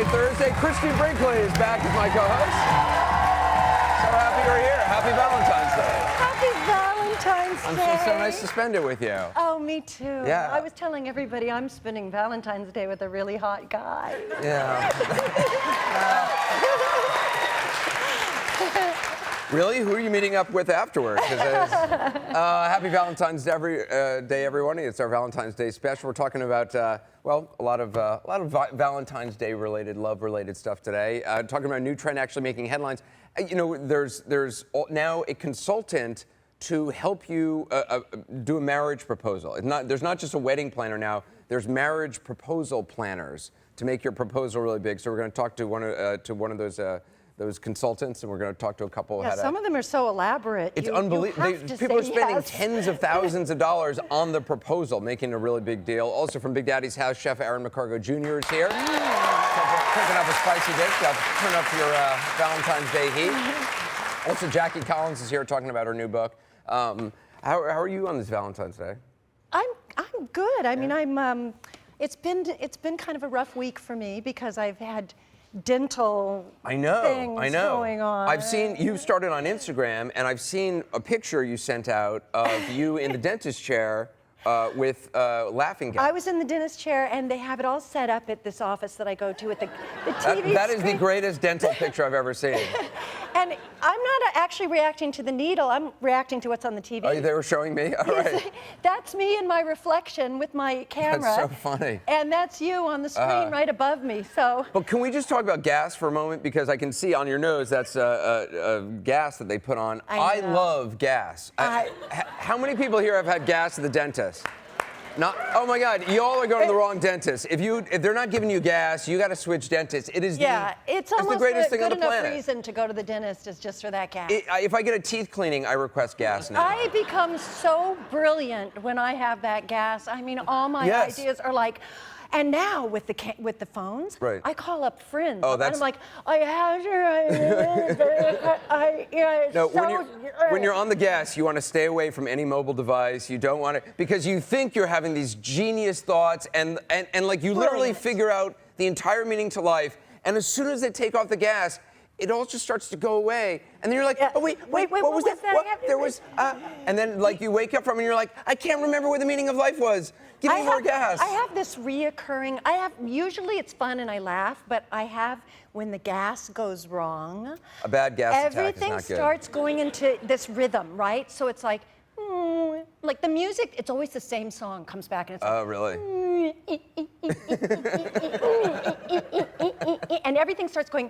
Thursday. Christie Brinkley is back as my co-host. So happy you're here. Happy Valentine's Day. Happy Valentine's Day. It's so nice to spend it with you. Oh, me too. Yeah. I was telling everybody I'm spending Valentine's Day with a really hot guy. Yeah. Really? Who are you meeting up with afterwards? Happy Valentine's Day, everyone. It's our Valentine's Day special. We're talking about, well, a lot of Valentine's Day related, love related stuff today. Talking about a new trend actually making headlines. You know, there's now a consultant to help you do a marriage proposal. There's not just a wedding planner now. There's marriage proposal planners to make your proposal really big. So we're going to talk to one of those consultants, and we're going to talk to a couple. Yeah, some of them are so elaborate. It's unbelievable. People are spending tens of thousands of dollars on the proposal, making a really big deal. Also from Big Daddy's house, Chef Aaron McCargo Jr. is here. Cooking up a spicy dish. Turn up your Valentine's Day heat. Also, Jackie Collins is here talking about her new book. How are you on this Valentine's Day? I'm good. I mean, it's been kind of a rough week for me because I've had dental things going on. I've seen you started on Instagram, and I've seen a picture you sent out of you in the dentist chair with laughing gas. I was in the dentist chair, and they have it all set up at this office that I go to at the TV That is the greatest dental picture I've ever seen. And I'm not actually reacting to the needle. I'm reacting to what's on the TV. Oh, they were showing me? All right. That's me in my reflection with my camera. That's so funny. And that's you on the screen right above me. So. But can we just talk about gas for a moment? Because I can see on your nose that's gas that they put on. I love gas. How many people here have had gas at the dentist? Oh my God, y'all are going to the wrong dentist. If they're not giving you gas, you got to switch dentists. It is it's almost the greatest thing on the good enough planet. Reason to go to the dentist is just for that gas. If I get a teeth cleaning, I request gas now. I become so brilliant when I have that gas. I mean, all my ideas are like. And now with the phones, I call up friends. Oh, and I'm like, I have when you're on the gas, you want to stay away from any mobile device. You don't want to, because you think you're having these genius thoughts, and like you literally figure out the entire meaning to life. And as soon as they take off the gas, it all just starts to go away, and then you're like, oh wait, what was that? There was, and then like you wake up from it, and you're like, I can't remember what the meaning of life was. Give me more gas. I have this reoccurring. Usually it's fun and I laugh, but I have when the gas goes wrong. A bad gas attack is not everything good. starts going into this rhythm, right? So it's like the music. It's always the same song comes back, and it's oh really? And everything starts going.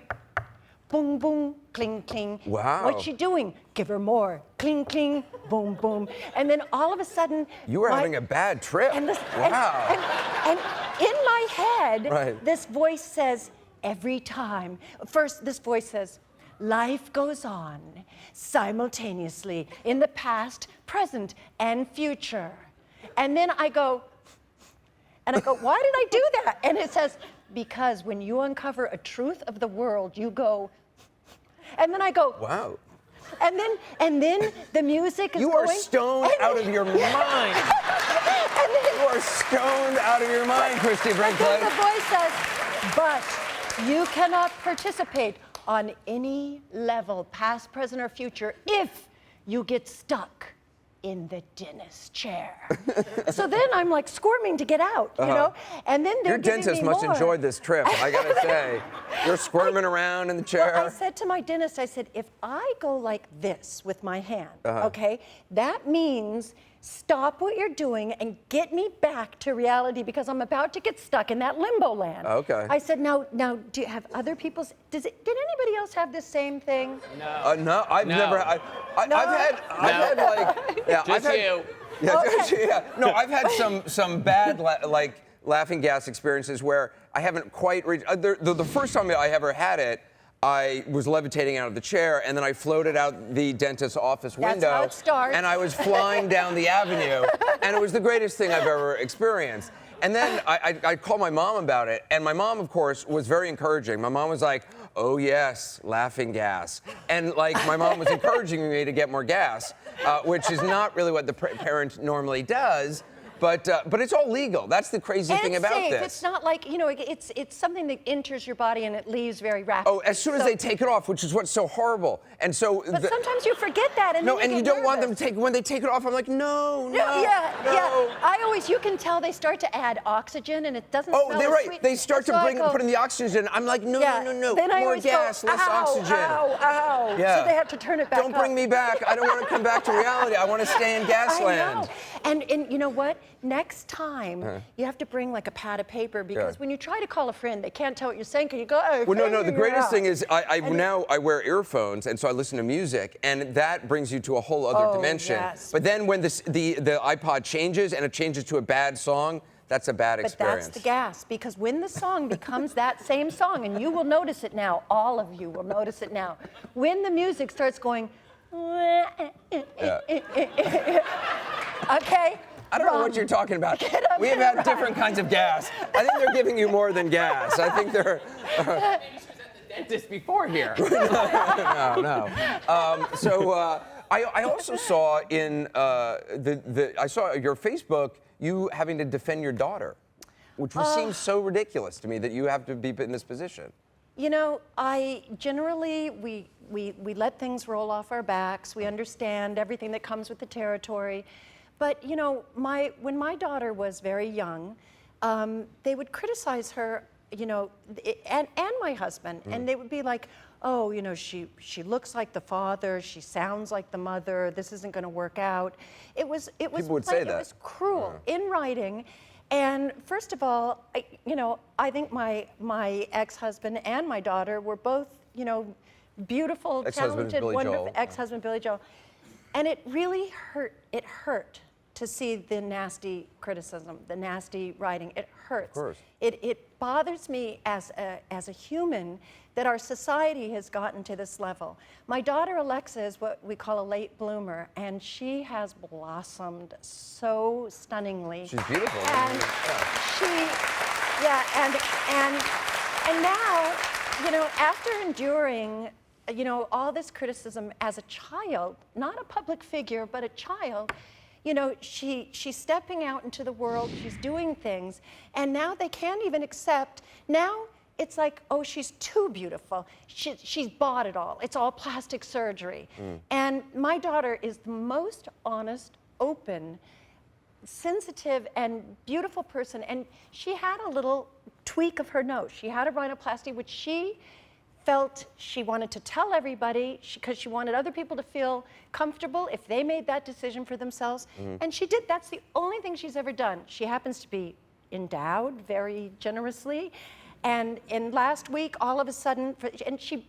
Boom, boom, cling, cling. Wow. What's she doing? Give her more. Cling, cling, boom, boom. And then all of a sudden... You were having a bad trip. Wow. And in my head, this voice says, every time... First, this voice says, life goes on simultaneously in the past, present, and future. And then I go, why did I do that? And it says... Because when you uncover a truth of the world, you go, and then I go, wow. And then the music is going. You are stoned out of your mind. You are stoned out of your mind, Christie Brinkley. And then the voice says, but you cannot participate on any level, past, present, or future, if you get stuck in the dentist chair. So then I'm like squirming to get out, you know? And then they're giving me more. Your dentist must enjoy this trip, I gotta say. You're squirming around in the chair. Well, I said to my dentist, I said, if I go like this with my hand, okay, that means stop what you're doing and get me back to reality because I'm about to get stuck in that limbo land. Okay. I said, now, do you have other people's, did anybody else have the same thing? No. No, I've never, I've had like, yeah, just you. No, I've had some bad laughing gas experiences where I haven't quite reached, the first time I ever had it, I was levitating out of the chair, and then I floated out the dentist's office window. That's how it starts. And I was flying down the avenue, and it was the greatest thing I've ever experienced. And then I called my mom about it, and my mom, of course, was very encouraging. My mom was like, oh yes, laughing gas. And like my mom was encouraging me to get more gas, which is not really what the parent normally does. But it's all legal. That's the crazy thing about safe. this. It's not like, it's something that enters your body and it leaves very rapidly. Oh, as soon as they take it off, which is what's so horrible. And so. But sometimes you forget that, and no, then you don't want them to take. When they take it off, I'm like, no. Yeah. You can tell they start to add oxygen, and it doesn't. Oh, smell they're as right. sweet. They start So to put in the oxygen. I'm like, no. Then I More always gas, go, less oxygen. Ow. Yeah. So they have to turn it back Don't bring me back. I don't want to come back to reality. I want to stay in Gasland. I know. And you know what? Next time, you have to bring like a pad of paper, because when you try to call a friend, they can't tell what you're saying. Can you go? Oh, well, no. The greatest thing is now I wear earphones, and so I listen to music, and that brings you to a whole other dimension. Yes. But then when the iPod changes and it changes to a bad song, that's a bad experience. But that's the gas, because when the song becomes that same song, and you will notice it now, all of you will notice it now, when the music starts going, okay? I don't know what you're talking about. We have had different kinds of gas. I think they're giving you more than gas. I think they're. Maybe she was at the dentist before here. No. I also saw in I saw your Facebook you having to defend your daughter, which seems so ridiculous to me that you have to be in this position. You know, I generally, we let things roll off our backs. We understand everything that comes with the territory. But, you know, when my daughter was very young, they would criticize her, you know, and my husband. And they would be like, oh, you know, she looks like the father, she sounds like the mother, this isn't going to work out. It was People would say that. It was cruel in writing. And first of all, I think my ex-husband and my daughter were both, you know, beautiful, talented, wonderful ex-husband Billy Joel. And it really hurt. It hurt to see the nasty criticism, the nasty writing. It hurts. Of course. It bothers me as a human that our society has gotten to this level. My daughter Alexa is what we call a late bloomer, and she has blossomed so stunningly. She's beautiful. And and now, you know, after enduring, you know, all this criticism as a child, not a public figure, but a child, you know, she's stepping out into the world, she's doing things, and now they can't even accept. Now it's like, oh, she's too beautiful. She's bought it all. It's all plastic surgery. And my daughter is the most honest, open, sensitive, and beautiful person. And she had a little tweak of her nose. She had a rhinoplasty, which she felt she wanted to tell everybody because she wanted other people to feel comfortable if they made that decision for themselves. And she did. That's the only thing she's ever done. She happens to be endowed very generously. And in last week, all of a sudden, and she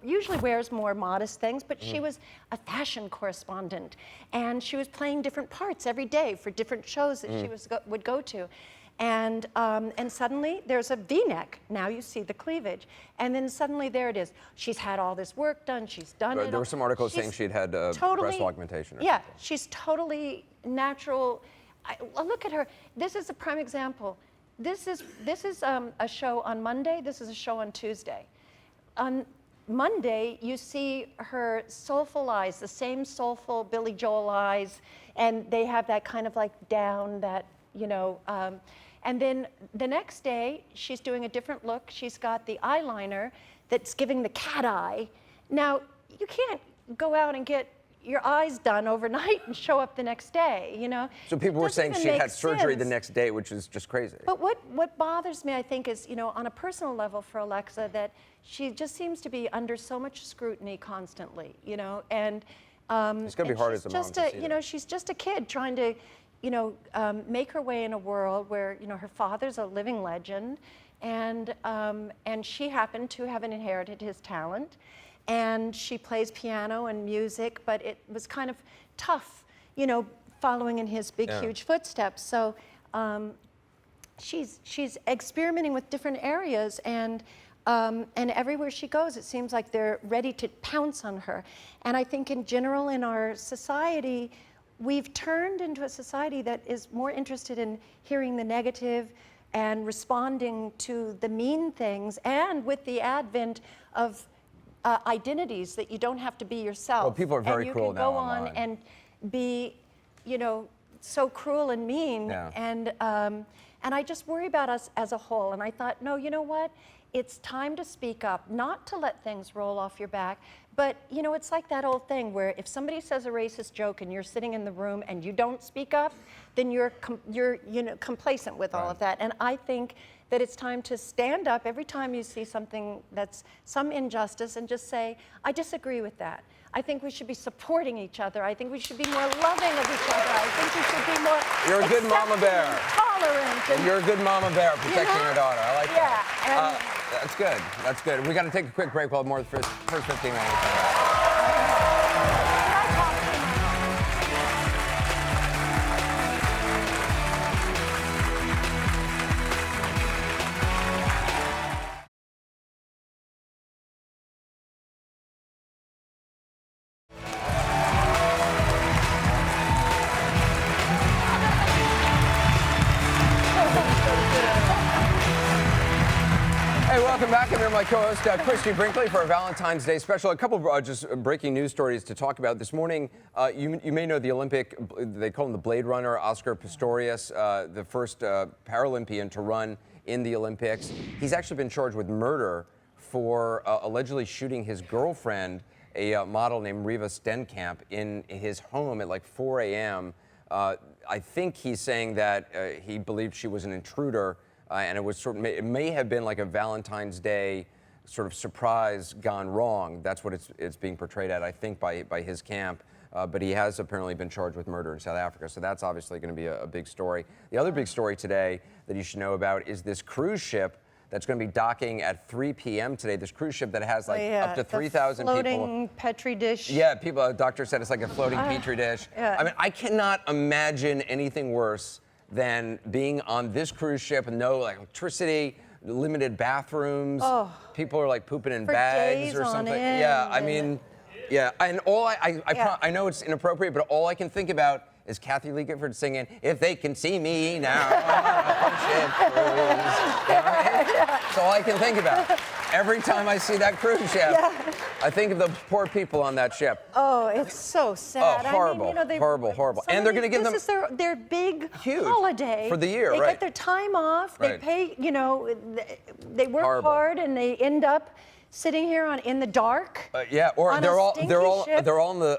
usually wears more modest things, but she was a fashion correspondent. And she was playing different parts every day for different shows that she would go to. And suddenly there's a V-neck. Now you see the cleavage. And then suddenly there it is. She's had all this work done. She's done it. There were some articles saying she'd had breast augmentation. Or something. She's totally natural. Look at her. This is a prime example. This is a show on Monday. This is a show on Tuesday. On Monday, you see her soulful eyes, the same soulful Billy Joel eyes, and they have that kind of like down, that, you know, and then the next day, she's doing a different look. She's got the eyeliner that's giving the cat eye. Now, you can't go out and get your eyes done overnight and show up the next day, you know? So people were saying she had surgery the next day, which is just crazy. But what bothers me, I think, is, you know, on a personal level for Alexa, that she just seems to be under so much scrutiny constantly, you know? And it's going to be hard as a mom to see you know, she's just a kid trying to, you know, make her way in a world where, you know, her father's a living legend, and she happened to have inherited his talent. And she plays piano and music, but it was kind of tough, you know, following in his big, huge footsteps. So she's experimenting with different areas, and everywhere she goes, it seems like they're ready to pounce on her. And I think in general in our society, we've turned into a society that is more interested in hearing the negative and responding to the mean things, and with the advent of identities that you don't have to be yourself. Well, people are very cruel now And you can go on and be, you know, so cruel and mean. Yeah. And I just worry about us as a whole. And I thought, no, you know what? It's time to speak up, not to let things roll off your back. But, you know, it's like that old thing where if somebody says a racist joke and you're sitting in the room and you don't speak up, then you're complacent with all of that. And I think that it's time to stand up every time you see something that's some injustice and just say, I disagree with that. I think we should be supporting each other. I think we should be more loving of each other. I think we should be more You're a good mama bear. tolerant. And, You're a good mama bear protecting your daughter. I like that. Yeah. That's good. That's good. We got to take a quick break. We'll have more of the first 15 minutes. Hey, welcome back. I'm here with my co-host, Christie Brinkley, for a Valentine's Day special. A couple of just breaking news stories to talk about. This morning, you may know the Olympic, they call him the Blade Runner, Oscar Pistorius, the first Paralympian to run in the Olympics. He's actually been charged with murder for allegedly shooting his girlfriend, a model named Riva Stenkamp, in his home at like 4 a.m. I think he's saying that he believed she was an intruder. And it was it may have been like a Valentine's Day sort of surprise gone wrong. That's what it's being portrayed at, I think, by his camp. But he has apparently been charged with murder in South Africa. So that's obviously going to be a big story. The other big story today that you should know about is this cruise ship that's going to be docking at 3 p.m. today. This cruise ship that has like up to 3,000 people. Floating Petri dish. Yeah, people. A doctor said it's like a floating Petri dish. Yeah. I mean, I cannot imagine anything worse than being on this cruise ship with no electricity, limited bathrooms. Oh, people are like pooping in for bags days or on something. end. Yeah, I mean, yeah. And all I know it's inappropriate, but all I can think about is Kathy Lee Gifford singing, "If They Can See Me Now." That's all I can think about. Every time I see that cruise ship, I think of the poor people on that ship. Oh, it's so sad. Oh, horrible, I mean, horrible. And they're going to give them... This is their big huge holiday. For the year, they right. get their time off. Right. They pay, they work hard and they end up sitting here in the dark. Yeah, or they're all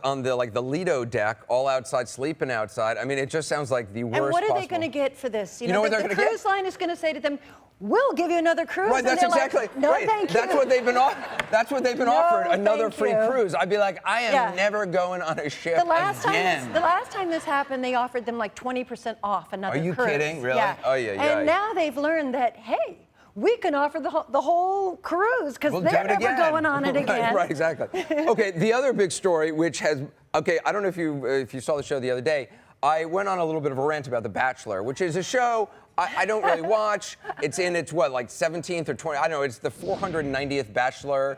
on the like the Lido deck, all outside, sleeping outside. I mean, it just sounds like the worst. And what are possible. they going to get for this? You know what they're the going to get? cruise line is going to say to them, "We'll give you another cruise." Right, and that's they're exactly like, no, right. thank you. That's what they've been offered, another thank free you. cruise. I'd be like, I am never going on a ship The last again. time this happened, they offered them like 20% off another cruise. Are you kidding? Really? Yeah. Oh, yeah. And now they've learned that, hey, we can offer the whole cruise because they're never going on it again. Right, exactly. Okay, the other big story, which has, I don't know if you saw the show the other day. I went on a little bit of a rant about The Bachelor, which is a show I don't really watch. It's in its, like 17th or 20th? I don't know. It's the 490th Bachelor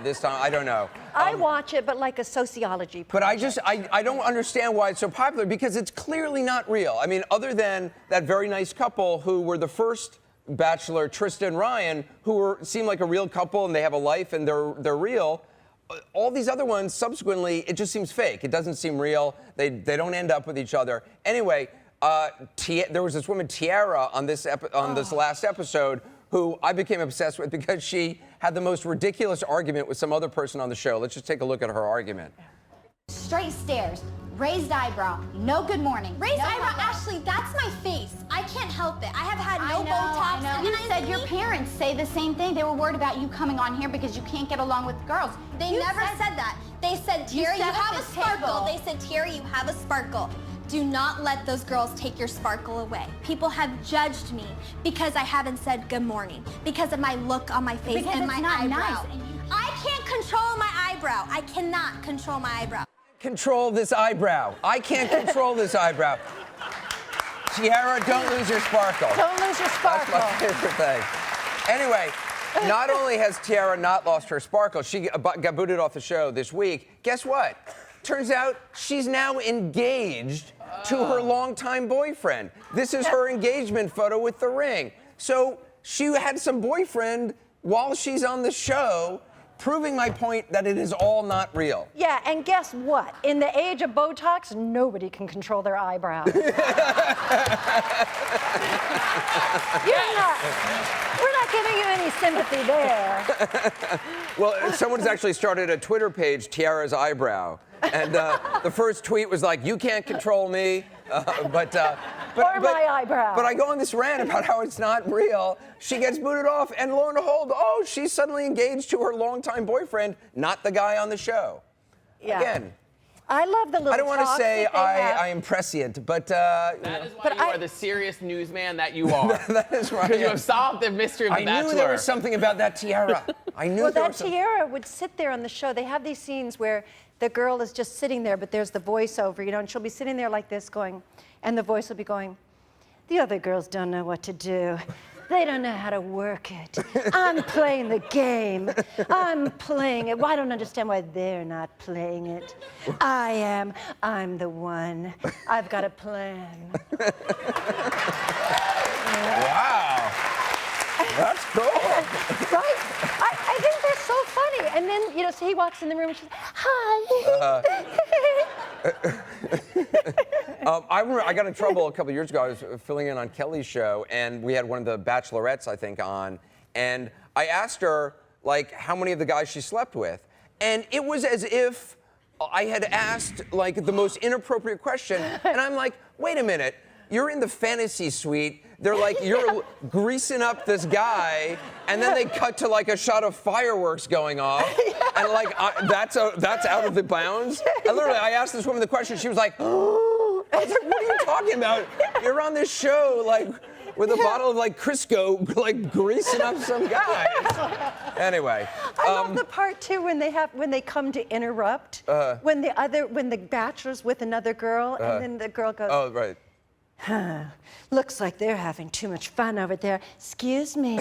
this time. I don't know. I watch it, but like a sociology project. But I don't understand why it's so popular, because it's clearly not real. I mean, other than that very nice couple who were the first Bachelor, Tristan and Ryan, who seem like a real couple and they have a life and they're real. All these other ones, subsequently, it just seems fake. It doesn't seem real. They don't end up with each other. Anyway, there was this woman, Tiara, on this last episode, who I became obsessed with because she had the most ridiculous argument with some other person on the show. Let's just take a look at her argument. Straight stares, raised eyebrow, no good morning. Raised eyebrow, Ashley, that's my face. I can't help it. I have had no Botox. I know. You said your parents say the same thing. They were worried about you coming on here because you can't get along with girls. They never said that. They said, Tiara, you have a sparkle. They said, Tiara, you have a sparkle. Do not let those girls take your sparkle away. People have judged me because I haven't said good morning, because of my look on my face and my eyebrow. Nice. I can't control my eyebrow. I cannot control my eyebrow. Control this eyebrow. I can't control this eyebrow. Tiara, don't lose your sparkle. Don't lose your sparkle. That's my favorite thing. Anyway, not only has Tiara not lost her sparkle, she got booted off the show this week. Guess what? Turns out she's now engaged to her longtime boyfriend. This is her engagement photo with the ring. So she had some boyfriend while she's on the show, proving my point that it is all not real. Yeah, and guess what? In the age of Botox, nobody can control their eyebrows. We're not giving you any sympathy there. Well, someone's actually started a Twitter page, Tiara's Eyebrow. And the first tweet was like, you can't control me. Or my eyebrow. But I go on this rant about how it's not real. She gets booted off, and lo and behold, she's suddenly engaged to her longtime boyfriend, not the guy on the show. Yeah. Again. I love the little I don't want to talks say that they have. I am prescient, but That is why you are the serious newsman that you are. That is right. Because you have solved the mystery of The Bachelor. I knew there was something about that tiara. I knew Well, there that was tiara would sit there on the show. They have these scenes where the girl is just sitting there, but there's the voiceover, and she'll be sitting there like this going, and the voice will be going, the other girls don't know what to do. They don't know how to work it. I'm playing the game. I'm playing it. Well, I don't understand why they're not playing it. I am. I'm the one. I've got a plan. Wow. That's cool. Right? I think they're so funny. And then, so he walks in the room and she's, hi. I got in trouble a couple years ago. I was filling in on Kelly's show, and we had one of the bachelorettes, I think, on. And I asked her, like, how many of the guys she slept with. And it was as if I had asked, like, the most inappropriate question. And I'm like, wait a minute. You're in the fantasy suite. They're like, you're greasing up this guy, and then they cut to like a shot of fireworks going off, and like that's out of the bounds. And literally, I asked this woman the question. She was like, I was like, what are you talking about? You're on this show like with a bottle of like Crisco, like greasing up some guy. Anyway. I love the part too when they come to interrupt, when the bachelor's with another girl, and then the girl goes, oh, right. Looks like they're having too much fun over there. Excuse me,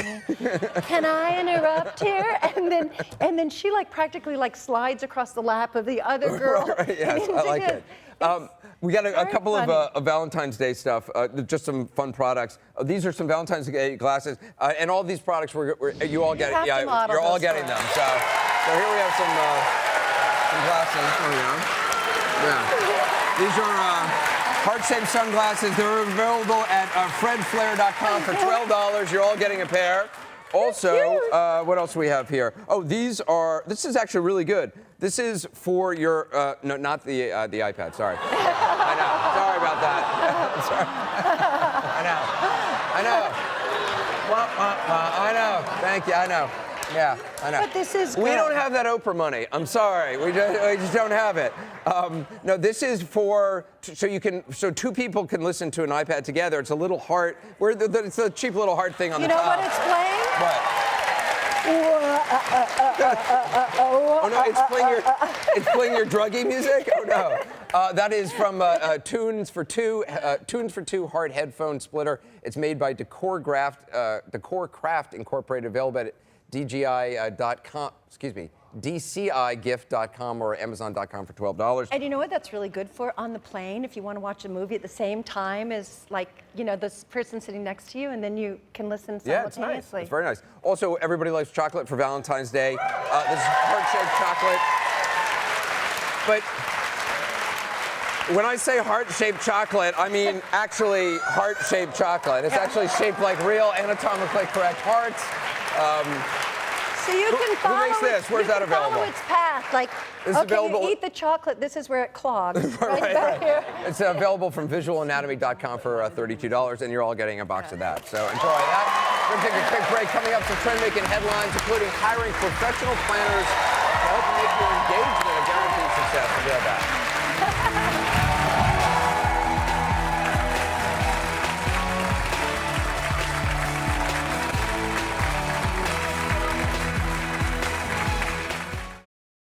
can I interrupt here? And then she like practically like slides across the lap of the other girl. Right, yes, I like it. We got a couple of Valentine's Day stuff, just some fun products. These are some Valentine's Day glasses, and all these products you all get. Yeah, you're all getting them. So here we have some glasses. There we go. Yeah, these are. Heart-shaped sunglasses. They're available at fredflair.com for $12. You're all getting a pair. Also, what else do we have here? Oh, this is actually really good. This is for your, no, not the iPad, sorry. I know, sorry about that. Sorry. I know, thank you, I know. Yeah, I know. But this is We don't have that Oprah money. I'm sorry. We just don't have it. No, this is for so two people can listen to an iPad together. It's a little heart. It's a cheap little heart thing on the top. You know what it's playing? What? Oh no, it's playing your druggy music. Oh no, that is from Tunes for Two Heart Headphone Splitter. It's made by Decorcraft Incorporated, available at DGI.com, DCIgift.com or Amazon.com for $12. And you know what that's really good for on the plane? If you want to watch a movie at the same time as, like, this person sitting next to you, and then you can listen simultaneously. Yeah, it's nice. It's very nice. Also, everybody likes chocolate for Valentine's Day. This is heart-shaped chocolate. But when I say heart-shaped chocolate, I mean actually heart-shaped chocolate. It's actually shaped like real anatomically correct hearts. So you can follow who makes this? Where's that available? Follow its path. Like, available. You eat the chocolate. This is where it clogs. right. Here. It's available from visualanatomy.com for $32, and you're all getting a box of that. So enjoy that. We're going to take a quick break. Coming up, some trend-making headlines, including hiring professional planners to help make your engagement a guaranteed success. We'll be right back.